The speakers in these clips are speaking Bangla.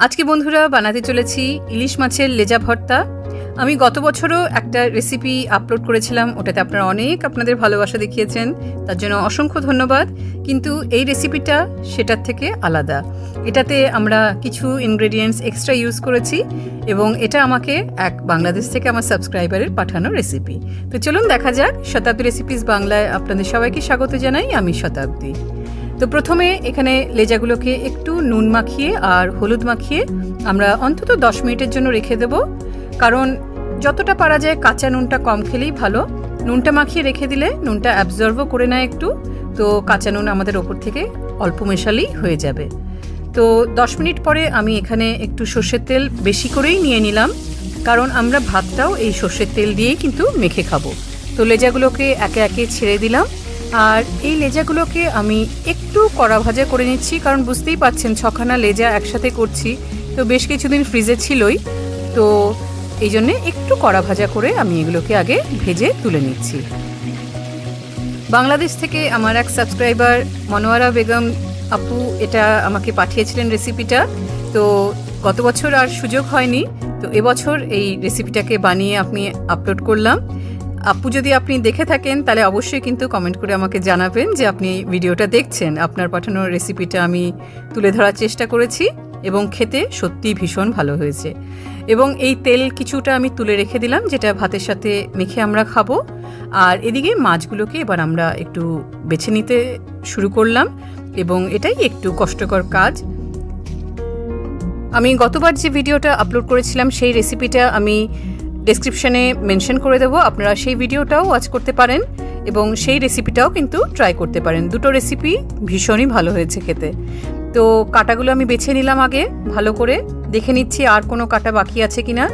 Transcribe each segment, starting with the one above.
আজকে বন্ধুরা বানাতে চলেছি ইলিশ মাছের লেজা ভর্তা। আমি গত বছরও একটা রেসিপি আপলোড করেছিলাম, ওটাতে আপনারা আপনাদের ভালোবাসা দেখিয়েছেন, তার জন্য অসংখ্য ধন্যবাদ। কিন্তু এই রেসিপিটা সেটার থেকে আলাদা। এটাতে আমরা কিছু ইনগ্রেডিয়েন্টস এক্সট্রা ইউজ করেছি এবং এটা আমাকে এক বাংলাদেশ থেকে আমার সাবস্ক্রাইবারের পাঠানো রেসিপি। তো চলুন দেখা যাক। শতাব্দী রেসিপিস বাংলায় আপনাদের সবাইকে স্বাগত জানাই, আমি শতাব্দী। তো প্রথমে এখানে লেজাগুলোকে একটু নুন মাখিয়ে আর হলুদ মাখিয়ে আমরা অন্তত 10 মিনিটের জন্য রেখে দেব, কারণ যতটা পারা যায় কাঁচা নুনটা কম খেলেই ভালো। নুনটা মাখিয়ে রেখে দিলে নুনটা অ্যাবজর্বও করে নেয় একটু, তো কাঁচা নুন আমাদের ওপর থেকে অল্প মেশালেই হয়ে যাবে। তো 10 মিনিট পরে আমি এখানে একটু সর্ষের তেল বেশি করেই নিয়ে নিলাম, কারণ আমরা ভাতটাও এই সর্ষের তেল দিয়েই কিন্তু মেখে খাবো। তো লেজাগুলোকে একে একে ছেড়ে দিলাম, আর এই লেজাগুলোকে আমি একটু কড়া ভাজা করে নিচ্ছি, কারণ বুঝতেই পারছেন 6খানা লেজা একসাথে করছি, তো বেশ কিছুদিন ফ্রিজে ছিলই, তো এই জন্যে একটু কড়া ভাজা করে আমি এগুলোকে আগে ভেজে তুলে নিচ্ছি। বাংলাদেশ থেকে আমার এক সাবস্ক্রাইবার মনোয়ারা বেগম আপু এটা আমাকে পাঠিয়েছিলেন রেসিপিটা। তো গত বছর আর সুযোগ হয়নি, তো এবছর এই রেসিপিটাকে বানিয়ে আমি আপলোড করলাম। আপু যদি আপনি দেখে থাকেন তাহলে অবশ্যই কিন্তু কমেন্ট করে আমাকে জানাবেন যে আপনি ভিডিওটা দেখছেন। আপনার পাঠানো রেসিপিটা আমি তুলে ধরার চেষ্টা করেছি এবং খেতে সত্যিই ভীষণ ভালো হয়েছে। এবং এই তেল কিছুটা আমি তুলে রেখে দিলাম, যেটা ভাতের সাথে মেখে আমরা খাবো। আর এদিকে মাছগুলোকে এবার আমরা একটু বেছে নিতে শুরু করলাম, এবং এটাই একটু কষ্টকর কাজ। আমি গতবার যে ভিডিওটা আপলোড করেছিলাম সেই রেসিপিটা আমি ডেসক্রিপশানে মেনশন করে দেবো, আপনারা সেই ভিডিওটাও ওয়াচ করতে পারেন এবং সেই রেসিপিটাও কিন্তু ট্রাই করতে পারেন। দুটো রেসিপি ভীষণই ভালো হয়েছে খেতে। তো কাটাগুলো আমি বেছে নিলাম, আগে ভালো করে দেখে নিচ্ছি আর কোনো কাটা বাকি আছে কিনা।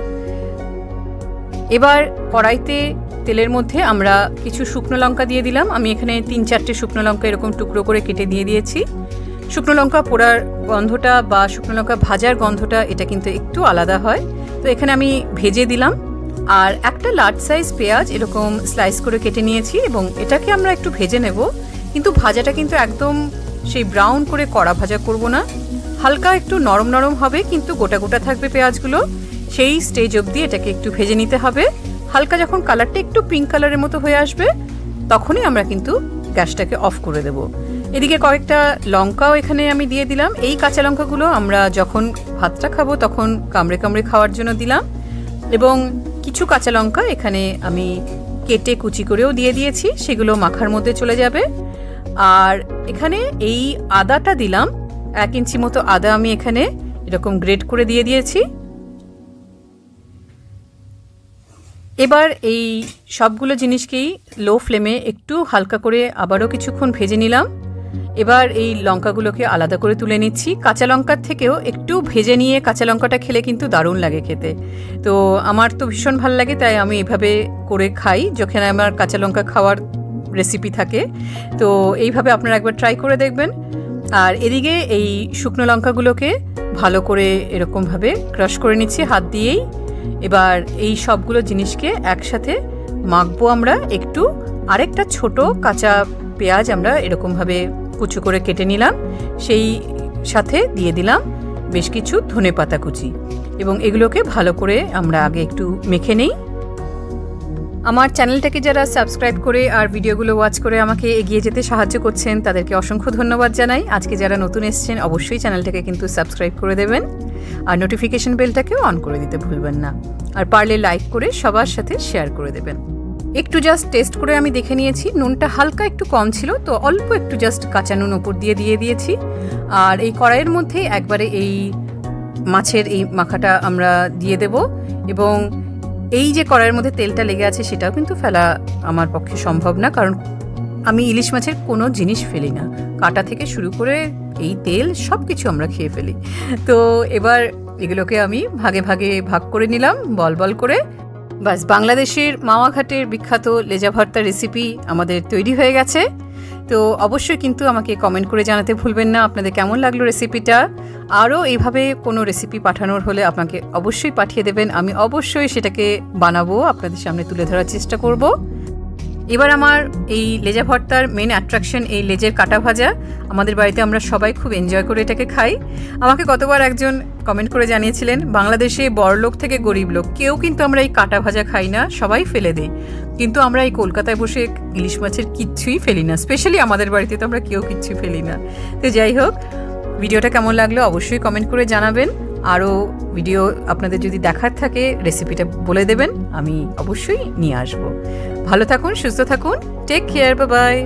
এবার কড়াইতে তেলের মধ্যে আমরা কিছু শুকনো লঙ্কা দিয়ে দিলাম। আমি এখানে 3-4টে শুকনো লঙ্কা এরকম টুকরো করে কেটে দিয়ে দিয়েছি। শুকনো লঙ্কা পোড়ার গন্ধটা বা শুকনো লঙ্কা ভাজার গন্ধটা এটা কিন্তু একটু আলাদা হয়, তো এখানে আমি ভেজে দিলাম। আর একটা লার্জ সাইজ পেঁয়াজ এরকম স্লাইস করে কেটে নিয়েছি এবং এটাকে আমরা একটু ভেজে নেব, কিন্তু ভাজাটা কিন্তু একদম সেই ব্রাউন করে কড়া ভাজা করব না, হালকা একটু নরম নরম হবে, কিন্তু গোটা গোটা থাকবে পেঁয়াজগুলো। সেই স্টেজ অবধি এটাকে একটু ভেজে নিতে হবে। হালকা যখন কালারটা একটু পিঙ্ক কালারের মতো হয়ে আসবে তখনই আমরা কিন্তু গ্যাসটাকে অফ করে দেব। এদিকে কয়েকটা লঙ্কাও এখানে আমি দিয়ে দিলাম। এই কাঁচা লঙ্কাগুলো আমরা যখন ভাতটা খাবো তখন কামড়ে কামড়ে খাওয়ার জন্য দিলাম, এবং কিছু কাঁচা লঙ্কা এখানে আমি কেটে কুচি করেও দিয়ে দিয়েছি, সেগুলো মাখার মধ্যে চলে যাবে। আর এখানে এই আদাটা দিলাম, 1 ইঞ্চি মতো আদা আমি এখানে এরকম গ্রেট করে দিয়ে দিয়েছি। এবার এই সবগুলো জিনিসকেই লো ফ্লেমে একটু হালকা করে আবারও কিছুক্ষণ ভেজে নিলাম। এবার এই লঙ্কাগুলোকে আলাদা করে তুলে নিচ্ছি। কাঁচা লঙ্কার থেকেও একটু ভেজে নিয়ে কাঁচা লঙ্কাটা খেলে কিন্তু দারুণ লাগে খেতে, তো আমার তো ভীষণ ভালো লাগে, তাই আমি এভাবে করে খাই যখন আমার কাঁচা লঙ্কা খাওয়ার রেসিপি থাকে। তো এইভাবে আপনারা একবার ট্রাই করে দেখবেন। আর এদিকে এই শুকনো লঙ্কাগুলোকে ভালো করে এরকমভাবে ক্রাশ করে নিচ্ছি হাত দিয়েই। এবার এই সবগুলো জিনিসকে একসাথে মাখবো আমরা একটু। আরেকটা ছোট কাঁচা পেঁয়াজ আমরা এরকমভাবে কুচু করে কেটে নিলাম, সেই সাথে দিয়ে দিলাম বেশ কিছু ধনেপাতা কুচি, এবং এগুলোকে ভালো করে আমরা আগে একটু মেখে নেই। আমার চ্যানেলটাকে যারা সাবস্ক্রাইব করে আর ভিডিওগুলো ওয়াচ করে আমাকে এগিয়ে যেতে সাহায্য করছেন তাদেরকে অসংখ্য ধন্যবাদ জানাই। আজকে যারা নতুন এসেছেন অবশ্যই চ্যানেলটাকে কিন্তু সাবস্ক্রাইব করে দেবেন, আর নোটিফিকেশন বেলটাকেও অন করে দিতে ভুলবেন না, আর পারলে লাইক করে সবার সাথে শেয়ার করে দেবেন। একটু জাস্ট টেস্ট করে আমি দেখে নিয়েছি, নুনটা হালকা একটু কম ছিল, তো অল্প একটু জাস্ট কাঁচা নুন ওপর দিয়ে দিয়েছি। আর এই কড়াইয়ের মধ্যে একবারে এই মাছের এই মাখাটা আমরা দিয়ে দেব, এবং এই যে কড়াইয়ের মধ্যে তেলটা লেগে আছে সেটাও কিন্তু ফেলা আমার পক্ষে সম্ভব না, কারণ আমি ইলিশ মাছের কোনো জিনিস ফেলি না, কাঁটা থেকে শুরু করে এই তেল সব কিছু আমরা খেয়ে ফেলি। তো এবার এগুলোকে আমি ভাগে ভাগে ভাগ করে নিলাম বল বল করে। বাস, বাংলাদেশের মাওয়াঘাটের বিখ্যাত লেজা ভর্তা রেসিপি আমাদের তৈরি হয়ে গেছে। তো অবশ্যই কিন্তু আমাকে কমেন্ট করে জানাতে ভুলবেন না আপনাদের কেমন লাগলো রেসিপিটা। আরও এইভাবে কোনো রেসিপি পাঠানোর হলে আপনাকে অবশ্যই পাঠিয়ে দেবেন, আমি অবশ্যই সেটাকে বানাবো, আপনাদের সামনে তুলে ধরার চেষ্টা করব। এবার আমার এই লেজা ভর্তার মেন অ্যাট্রাকশন এই লেজের কাটা ভাজা। আমাদের বাড়িতে আমরা সবাই খুব এনজয় করে এটাকে খাই। আমাকে কতবার একজন কমেন্ট করে জানিয়েছিলেন, বাংলাদেশে বড়লোক থেকে গরিব লোক কেউ কিন্তু আমরা এই কাটা ভাজা খাই না, সবাই ফেলে দিই। কিন্তু আমরা এই কলকাতায় বসে ইলিশ মাছের কিচ্ছুই ফেলি না, স্পেশালি আমাদের বাড়িতে তো আমরা কেউ কিচ্ছু ফেলি না। তো যাই হোক, ভিডিওটা কেমন লাগলো অবশ্যই কমেন্ট করে জানাবেন। আরও ভিডিও আপনাদের যদি দেখার থাকে রেসিপিটা বলে দেবেন, আমি অবশ্যই নিয়ে আসবো। ভালো থাকুন, সুস্থ থাকুন, টেক কেয়ার, বাই বাই।